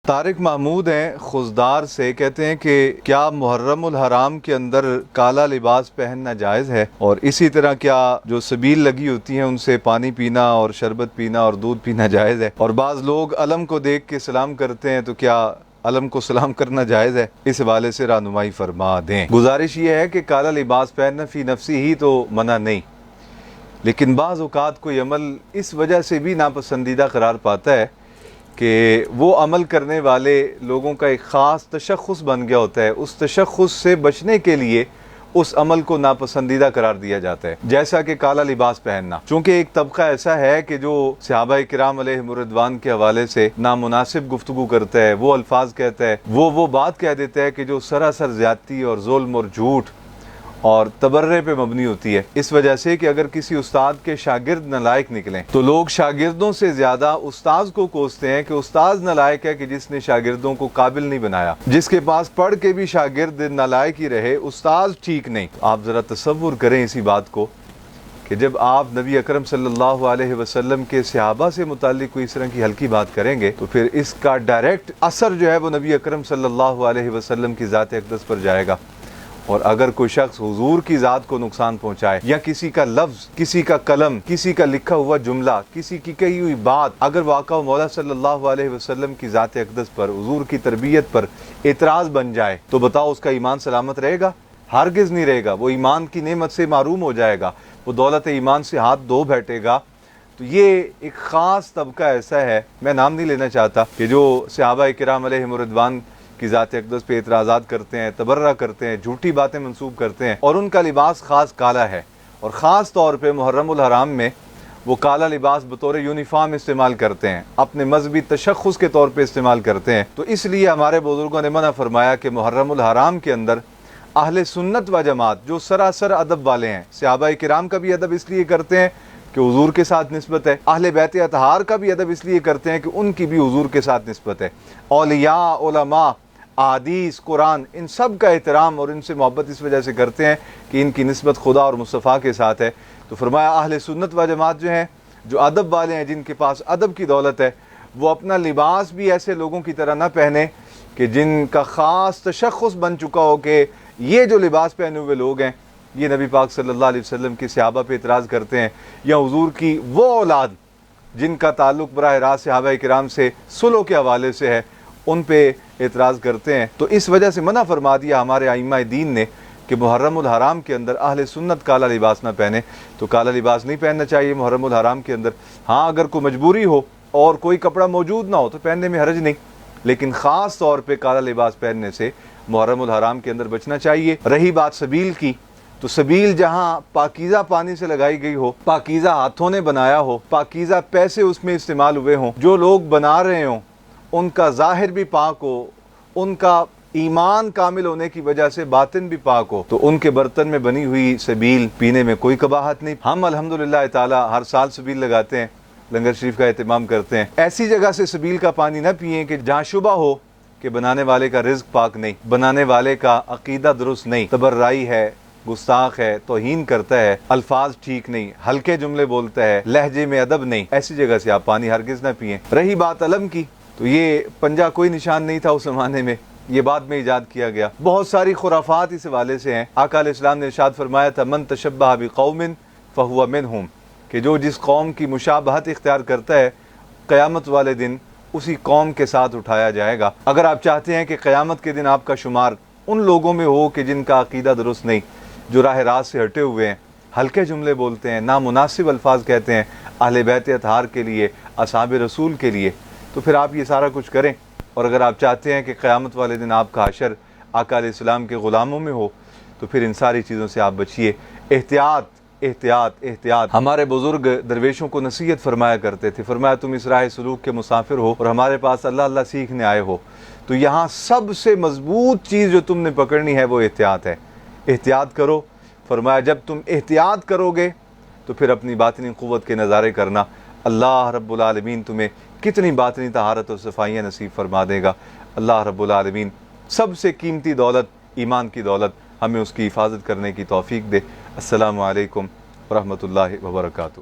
طارق محمود ہیں خضدار سے، کہتے ہیں کہ کیا محرم الحرام کے اندر کالا لباس پہننا جائز ہے، اور اسی طرح کیا جو سبیل لگی ہوتی ہیں ان سے پانی پینا اور شربت پینا اور دودھ پینا جائز ہے، اور بعض لوگ علم کو دیکھ کے سلام کرتے ہیں تو کیا علم کو سلام کرنا جائز ہے؟ اس حوالے سے رہنمائی فرما دیں۔ گزارش یہ ہے کہ کالا لباس پہننا فی نفسی ہی تو منع نہیں، لیکن بعض اوقات کوئی عمل اس وجہ سے بھی ناپسندیدہ قرار پاتا ہے کہ وہ عمل کرنے والے لوگوں کا ایک خاص تشخص بن گیا ہوتا ہے، اس تشخص سے بچنے کے لیے اس عمل کو ناپسندیدہ قرار دیا جاتا ہے، جیسا کہ کالا لباس پہننا۔ چونکہ ایک طبقہ ایسا ہے کہ جو صحابہ کرام علیہم الرضوان کے حوالے سے نامناسب گفتگو کرتا ہے، وہ الفاظ کہتا ہے، وہ بات کہہ دیتا ہے کہ جو سراسر زیادتی اور ظلم اور جھوٹ اور تبرے پہ مبنی ہوتی ہے۔ اس وجہ سے کہ اگر کسی استاد کے شاگرد نالائق نکلیں تو لوگ شاگردوں سے زیادہ استاذ کو کوستے ہیں کہ استاذ نالائق ہے کہ جس نے شاگردوں کو قابل نہیں بنایا، جس کے پاس پڑھ کے بھی شاگرد نالائق ہی رہے، استاذ ٹھیک نہیں۔ آپ ذرا تصور کریں اسی بات کو کہ جب آپ نبی اکرم صلی اللہ علیہ وسلم کے صحابہ سے متعلق کوئی اس طرح کی ہلکی بات کریں گے تو پھر اس کا ڈائریکٹ اثر جو ہے وہ نبی اکرم صلی اللہ علیہ وسلم کی ذات اقدس پر جائے گا، اور اگر کوئی شخص حضور کی ذات کو نقصان پہنچائے یا کسی کا لفظ، کسی کا قلم، کسی کا لکھا ہوا جملہ، کسی کی کہی ہوئی بات اگر واقع مولا صلی اللہ علیہ وسلم کی ذات اقدس پر، حضور کی تربیت پر اعتراض بن جائے تو بتاؤ اس کا ایمان سلامت رہے گا؟ ہرگز نہیں رہے گا۔ وہ ایمان کی نعمت سے محروم ہو جائے گا، وہ دولت ایمان سے ہاتھ دھو بیٹھے گا۔ تو یہ ایک خاص طبقہ ایسا ہے، میں نام نہیں لینا چاہتا، کہ جو صحابہ کرام علیہم الرضوان کی ذات اقدس پہ اعتراضات کرتے ہیں، تبرہ کرتے ہیں، جھوٹی باتیں منسوب کرتے ہیں، اور ان کا لباس خاص کالا ہے، اور خاص طور پہ محرم الحرام میں وہ کالا لباس بطور یونیفارم استعمال کرتے ہیں، اپنے مذہبی تشخص کے طور پہ استعمال کرتے ہیں۔ تو اس لیے ہمارے بزرگوں نے منع فرمایا کہ محرم الحرام کے اندر اہل سنت و جماعت جو سراسر ادب والے ہیں، صحابہ کرام کا بھی ادب اس لیے کرتے ہیں کہ حضور کے ساتھ نسبت ہے، اہل بیت اطہار کا بھی ادب اس لیے کرتے ہیں کہ ان کی بھی حضور کے ساتھ نسبت ہے، اولیاء، علماء، احادیث، قرآن، ان سب کا احترام اور ان سے محبت اس وجہ سے کرتے ہیں کہ ان کی نسبت خدا اور مصطفیٰ کے ساتھ ہے۔ تو فرمایا اہل سنت و جماعت جو ہیں، جو ادب والے ہیں، جن کے پاس ادب کی دولت ہے، وہ اپنا لباس بھی ایسے لوگوں کی طرح نہ پہنے کہ جن کا خاص تشخص بن چکا ہو کہ یہ جو لباس پہنے ہوئے لوگ ہیں یہ نبی پاک صلی اللہ علیہ وسلم کے صحابہ پہ اعتراض کرتے ہیں، یا حضور کی وہ اولاد جن کا تعلق براہ راست صحابہ کرام سے صلح کے حوالے سے ہے، ان پہ اعتراض کرتے ہیں۔ تو اس وجہ سے منع فرما دیا ہمارے ائمہ دین نے کہ محرم الحرام کے اندر اہل سنت کالا لباس نہ پہنے۔ تو کالا لباس نہیں پہننا چاہیے محرم الحرام کے اندر۔ ہاں اگر کوئی مجبوری ہو اور کوئی کپڑا موجود نہ ہو تو پہننے میں حرج نہیں، لیکن خاص طور پہ کالا لباس پہننے سے محرم الحرام کے اندر بچنا چاہیے۔ رہی بات سبیل کی، تو سبیل جہاں پاکیزہ پانی سے لگائی گئی ہو، پاکیزہ ہاتھوں نے بنایا ہو، پاکیزہ پیسے اس میں استعمال ہوئے ہوں، جو لوگ بنا رہے ہوں ان کا ظاہر بھی پاک ہو، ان کا ایمان کامل ہونے کی وجہ سے باطن بھی پاک ہو، تو ان کے برتن میں بنی ہوئی سبیل پینے میں کوئی قباحت نہیں۔ ہم الحمدللہ تعالی ہر سال سبیل لگاتے ہیں، لنگر شریف کا اہتمام کرتے ہیں۔ ایسی جگہ سے سبیل کا پانی نہ پئیں کہ جہاں شبہ ہو کہ بنانے والے کا رزق پاک نہیں، بنانے والے کا عقیدہ درست نہیں، تبررائی ہے، گستاخ ہے، توہین کرتا ہے، الفاظ ٹھیک نہیں، ہلکے جملے بولتا ہے، لہجے میں ادب نہیں، ایسی جگہ سے آپ پانی ہرگز نہ پئیں۔ رہی بات علم کی، تو یہ پنجہ کوئی نشان نہیں تھا اس زمانے میں، یہ بعد میں ایجاد کیا گیا۔ بہت ساری خرافات اس حوالے سے ہیں۔ آقا علیہ السلام نے ارشاد فرمایا تھا من تشبہ بقوم فہو منہم، کہ جو جس قوم کی مشابہت اختیار کرتا ہے قیامت والے دن اسی قوم کے ساتھ اٹھایا جائے گا۔ اگر آپ چاہتے ہیں کہ قیامت کے دن آپ کا شمار ان لوگوں میں ہو کہ جن کا عقیدہ درست نہیں، جو راہ راست سے ہٹے ہوئے ہیں، ہلکے جملے بولتے ہیں، نامناسب الفاظ کہتے ہیں اہل بیت اطہار کے لیے، اصحاب رسول کے لیے، تو پھر آپ یہ سارا کچھ کریں۔ اور اگر آپ چاہتے ہیں کہ قیامت والے دن آپ کا حشر آقا علیہ السلام کے غلاموں میں ہو تو پھر ان ساری چیزوں سے آپ بچیے۔ احتیاط احتیاط احتیاط۔ ہمارے بزرگ درویشوں کو نصیحت فرمایا کرتے تھے، فرمایا تم اس راہ سلوک کے مسافر ہو اور ہمارے پاس اللہ اللہ سیکھنے آئے ہو، تو یہاں سب سے مضبوط چیز جو تم نے پکڑنی ہے وہ احتیاط ہے۔ احتیاط کرو، فرمایا جب تم احتیاط کرو گے تو پھر اپنی باطنی قوت کے نظارے کرنا، اللہ رب العالمین تمہیں کتنی باطنی طہارت اور صفائیاں نصیب فرما دے گا۔ اللہ رب العالمین سب سے قیمتی دولت ایمان کی دولت، ہمیں اس کی حفاظت کرنے کی توفیق دے۔ السلام علیکم ورحمۃ اللہ وبرکاتہ۔